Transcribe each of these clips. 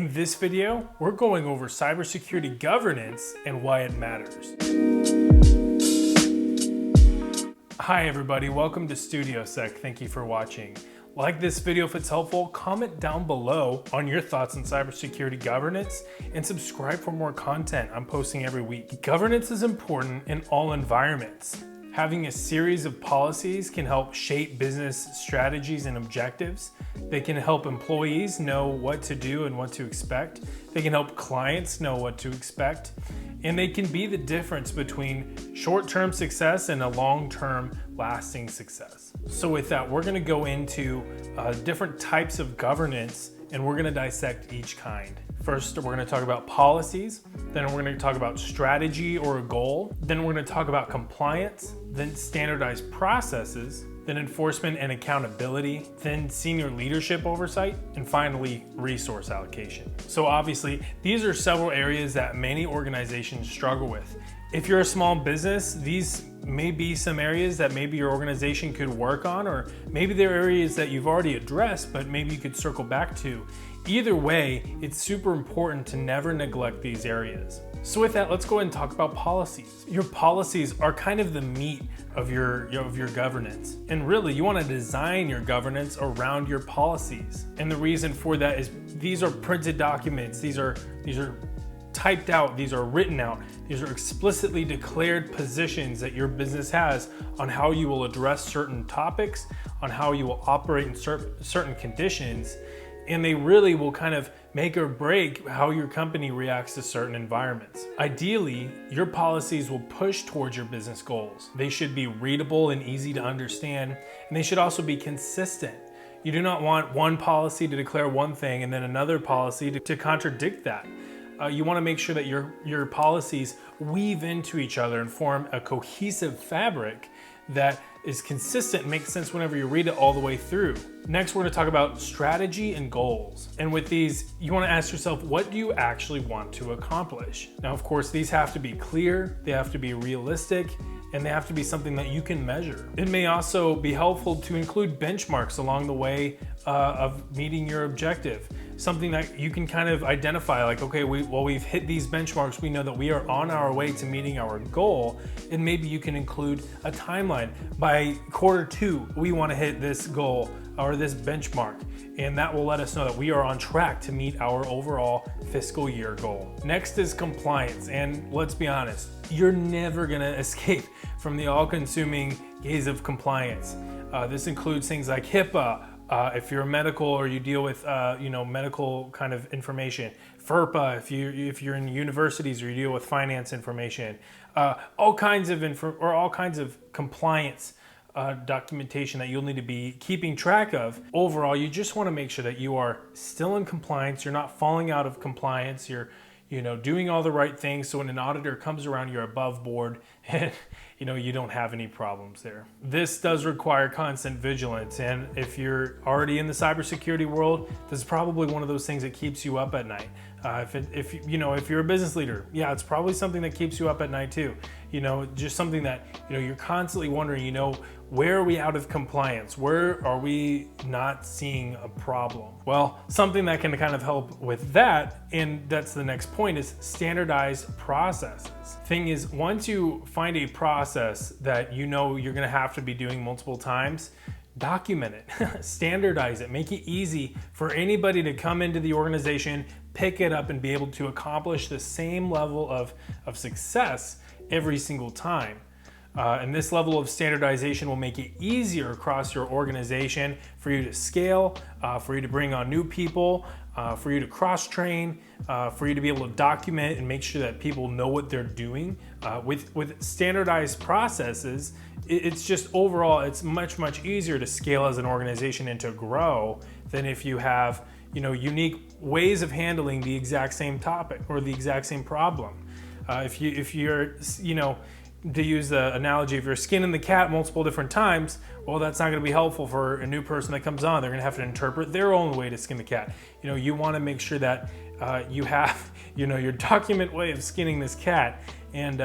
In this video, we're going over cybersecurity governance and why it matters. Hi everybody, welcome to StudioSec. Thank you for watching. Like this video if it's helpful, comment down below on your thoughts on cybersecurity governance, and subscribe for more content I'm posting every week. Governance is important in all environments. Having a series of policies can help shape business strategies and objectives. They can help employees know what to do and what to expect. They can help clients know what to expect. And they can be the difference between short-term success and a long-term lasting success. So with that, we're gonna go into different types of governance, and we're gonna dissect each kind. First, we're gonna talk about policies, then we're gonna talk about strategy or a goal, then we're gonna talk about compliance, then standardized processes, then enforcement and accountability, then senior leadership oversight, and finally, resource allocation. So obviously, these are several areas that many organizations struggle with. If you're a small business, these may be some areas that maybe your organization could work on, or maybe they're areas that you've already addressed, but maybe you could circle back to. Either way, it's super important to never neglect these areas. So with that, let's go ahead and talk about policies. Your policies are kind of the meat of your governance. And really, you want to design your governance around your policies. And the reason for that is these are printed documents. These are typed out, these are written out. These are explicitly declared positions that your business has on how you will address certain topics, on how you will operate in certain conditions. And they really will kind of make or break how your company reacts to certain environments. Ideally, your policies will push towards your business goals. They should be readable and easy to understand, and they should also be consistent. You do not want one policy to declare one thing and then another policy to contradict that. You want to make sure that your policies weave into each other and form a cohesive fabric that is consistent and makes sense whenever you read it all the way through. Next, we're going to talk about strategy and goals. And with these, you want to ask yourself, what do you actually want to accomplish? Now, of course, these have to be clear, they have to be realistic, and they have to be something that you can measure. It may also be helpful to include benchmarks along the way of meeting your objective. Something that you can kind of identify, like, okay, we've hit these benchmarks, we know that we are on our way to meeting our goal, and maybe you can include a timeline. By Q2, we want to hit this goal or this benchmark, and that will let us know that we are on track to meet our overall fiscal year goal. Next is compliance, and let's be honest, you're never gonna escape from the all-consuming gaze of compliance. This includes things like HIPAA, if you're medical or you deal with medical kind of information, FERPA if you're in universities or you deal with finance information, all kinds of compliance documentation that you'll need to be keeping track of. Overall, you just want to make sure that you are still in compliance, you're not falling out of compliance, you're doing all the right things, so when an auditor comes around, you're above board and you don't have any problems there. This does require constant vigilance, and if you're already in the cybersecurity world, this is probably one of those things that keeps you up at night. If you're a business leader, yeah, it's probably something that keeps you up at night too. Just something that you're constantly wondering, where are we out of compliance? Where are we not seeing a problem? Well, something that can kind of help with that, and that's the next point, is standardized processes. Thing is, once you find a process that you're gonna have to be doing multiple times, document it, standardize it, make it easy for anybody to come into the organization, pick it up, and be able to accomplish the same level of success every single time. And this level of standardization will make it easier across your organization for you to scale, for you to bring on new people, for you to cross-train, for you to be able to document and make sure that people know what they're doing. With standardized processes, it's just overall, it's much easier to scale as an organization and to grow than if you have unique ways of handling the exact same topic or the exact same problem. If you're to use the analogy, if you're skinning the cat multiple different times, well, that's not going to be helpful for a new person that comes on. They're going to have to interpret their own way to skin the cat. You want to make sure that you have your document way of skinning this cat, and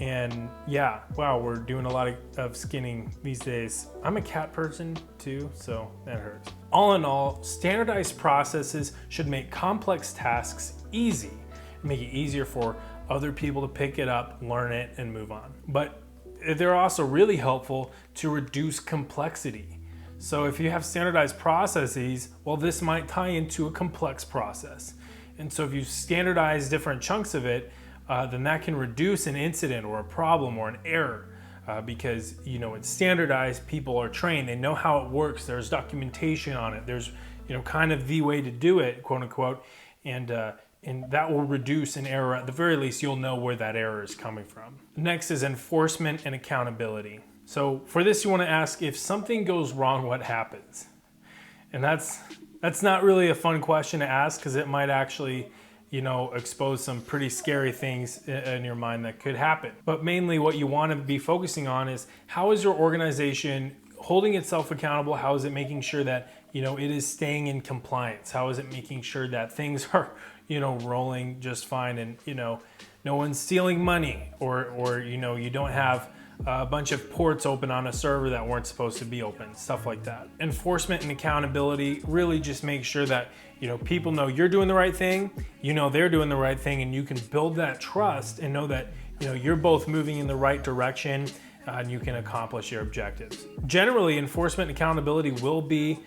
And yeah, wow, we're doing a lot of skinning these days. I'm a cat person too, so that hurts. All in all, standardized processes should make complex tasks easy, make it easier for other people to pick it up, learn it, and move on. But they're also really helpful to reduce complexity. So if you have standardized processes, well, this might tie into a complex process. And so if you standardize different chunks of it, then that can reduce an incident or a problem or an error because it's standardized, people are trained, they know how it works, there's documentation on it, there's kind of the way to do it, quote unquote, and that will reduce an error. At the very least, you'll know where that error is coming from. Next is enforcement and accountability. So for this, you want to ask, if something goes wrong, what happens? And that's not really a fun question to ask because it might actually expose some pretty scary things in your mind that could happen. But mainly what you want to be focusing on is, how is your organization holding itself accountable? How is it making sure that it is staying in compliance? How is it making sure that things are rolling just fine, and no one's stealing money, or you don't have a bunch of ports open on a server that weren't supposed to be open, stuff like that. Enforcement and accountability really just make sure that people know you're doing the right thing, they're doing the right thing, and you can build that trust and know that you're both moving in the right direction and you can accomplish your objectives. Generally, enforcement and accountability will be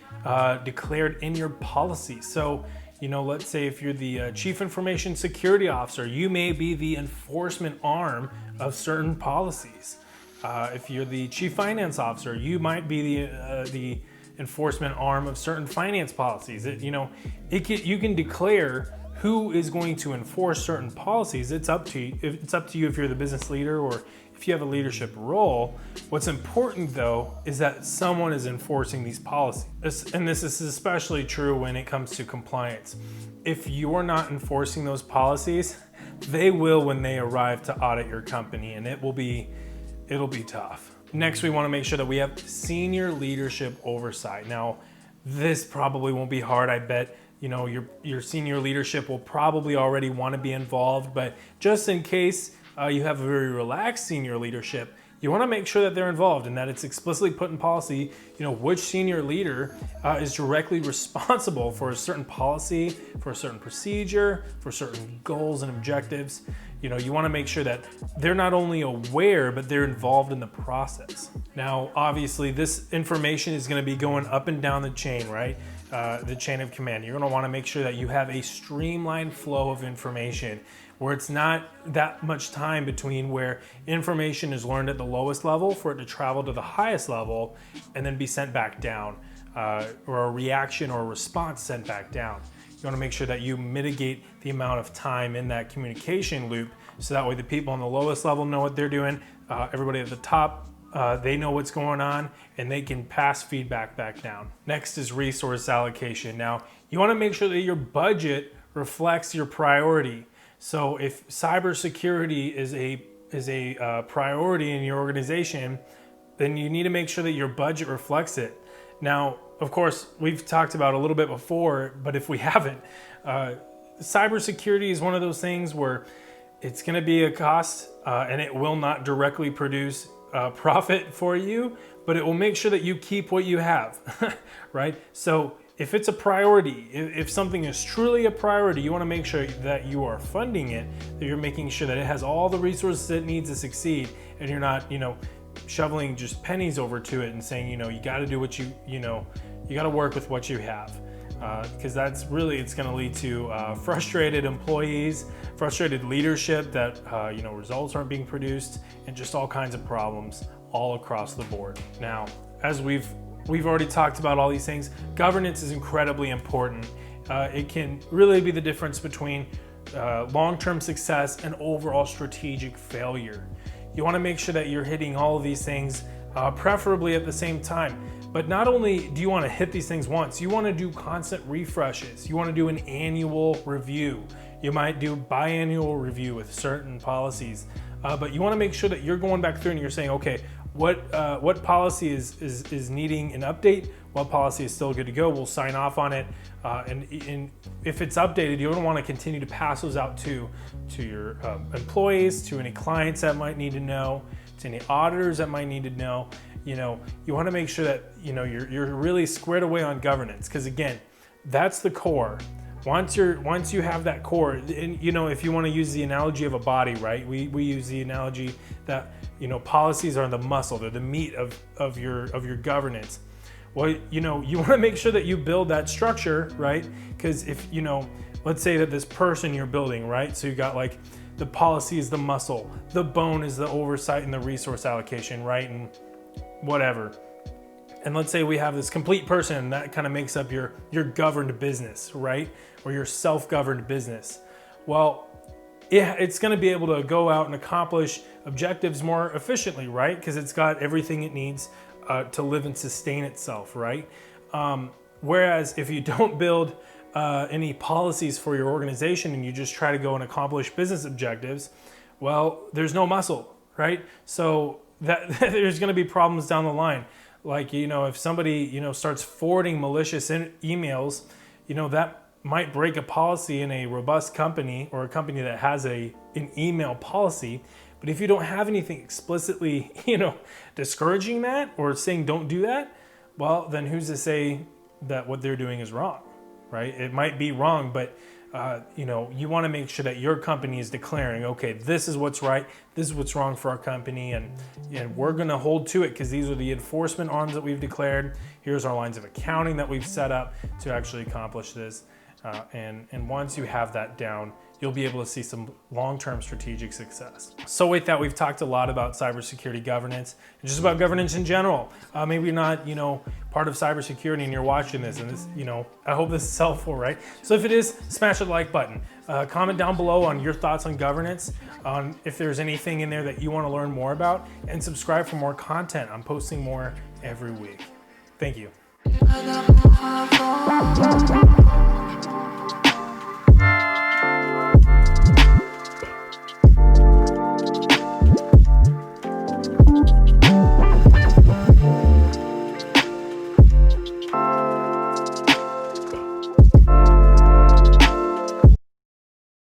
declared in your policy. So let's say if you're the Chief Information Security Officer, you may be the enforcement arm of certain policies. If you're the Chief Finance Officer, you might be the enforcement arm of certain finance policies. You can declare who is going to enforce certain policies. It's up to you. It's up to you if you're the business leader or if you have a leadership role. What's important though is that someone is enforcing these policies. And this is especially true when it comes to compliance. If you're not enforcing those policies, they will when they arrive to audit your company, and it'll be tough. Next, we want to make sure that we have senior leadership oversight. Now, this probably won't be hard. I bet your senior leadership will probably already want to be involved, but just in case you have a very relaxed senior leadership, you want to make sure that they're involved and that it's explicitly put in policy, which senior leader is directly responsible for a certain policy, for a certain procedure, for certain goals and objectives. You want to make sure that they're not only aware, but they're involved in the process. Now, obviously, this information is going to be going up and down the chain, right? The chain of command. You're going to want to make sure that you have a streamlined flow of information where it's not that much time between where information is learned at the lowest level for it to travel to the highest level and then be sent back down, or a reaction or a response sent back down. You want to make sure that you mitigate the amount of time in that communication loop so that way the people on the lowest level know what they're doing, everybody at the top, they know what's going on, and they can pass feedback back down. Next is resource allocation. Now, you want to make sure that your budget reflects your priority. So if cybersecurity is a priority in your organization, then you need to make sure that your budget reflects it. Now, of course, we've talked about a little bit before, but if we haven't, cybersecurity is one of those things where it's going to be a cost and it will not directly produce profit for you, but it will make sure that you keep what you have, right? So if it's a priority, if something is truly a priority, you want to make sure that you are funding it, that you're making sure that it has all the resources it needs to succeed, and you're not, shoveling just pennies over to it and saying, you got to do what you got to work with what you have. Because that's really, it's going to lead to frustrated employees, frustrated leadership that, results aren't being produced, and just all kinds of problems all across the board. Now, as we've already talked about all these things, governance is incredibly important. It can really be the difference between long-term success and overall strategic failure. You want to make sure that you're hitting all of these things, preferably at the same time. But not only do you want to hit these things once, you want to do constant refreshes. You want to do an annual review. You might do biannual review with certain policies, but you want to make sure that you're going back through and you're saying, okay, what policy is needing an update, what policy is still good to go. We'll sign off on it, and if it's updated, you don't want to continue to pass those out to your employees, to any clients that might need to know, to any auditors that might need to know. You know, you want to make sure that you're really squared away on governance, because again, that's the core. Once you have that core, and if you want to use the analogy of a body, right? We use the analogy that policies are the muscle, they're the meat of your governance. Well, you want to make sure that you build that structure, right? Because if let's say that this person you're building, right? So you got like the policy is the muscle, the bone is the oversight and the resource allocation, right? And whatever. And let's say we have this complete person that kind of makes up your governed business, right? Or your self-governed business. Well, it's going to be able to go out and accomplish objectives more efficiently, right? Because it's got everything it needs to live and sustain itself, right? Whereas if you don't build any policies for your organization and you just try to go and accomplish business objectives, well, there's no muscle, right? So that there's going to be problems down the line. Like, if somebody, starts forwarding malicious emails, that might break a policy in a robust company or a company that has an email policy. But if you don't have anything explicitly, discouraging that or saying don't do that, well, then who's to say that what they're doing is wrong, right? It might be wrong, but you want to make sure that your company is declaring, okay, this is what's right, this is what's wrong for our company, and we're going to hold to it because these are the enforcement arms that we've declared. Here's our lines of accounting that we've set up to actually accomplish this. And once you have that down, you'll be able to see some long-term strategic success. So with that, we've talked a lot about cybersecurity governance and just about governance in general. Maybe you're not, part of cybersecurity and you're watching this, and this, I hope this is helpful, right? So if it is, smash the like button. Comment down below on your thoughts on governance, on if there's anything in there that you want to learn more about, and subscribe for more content. I'm posting more every week. Thank you.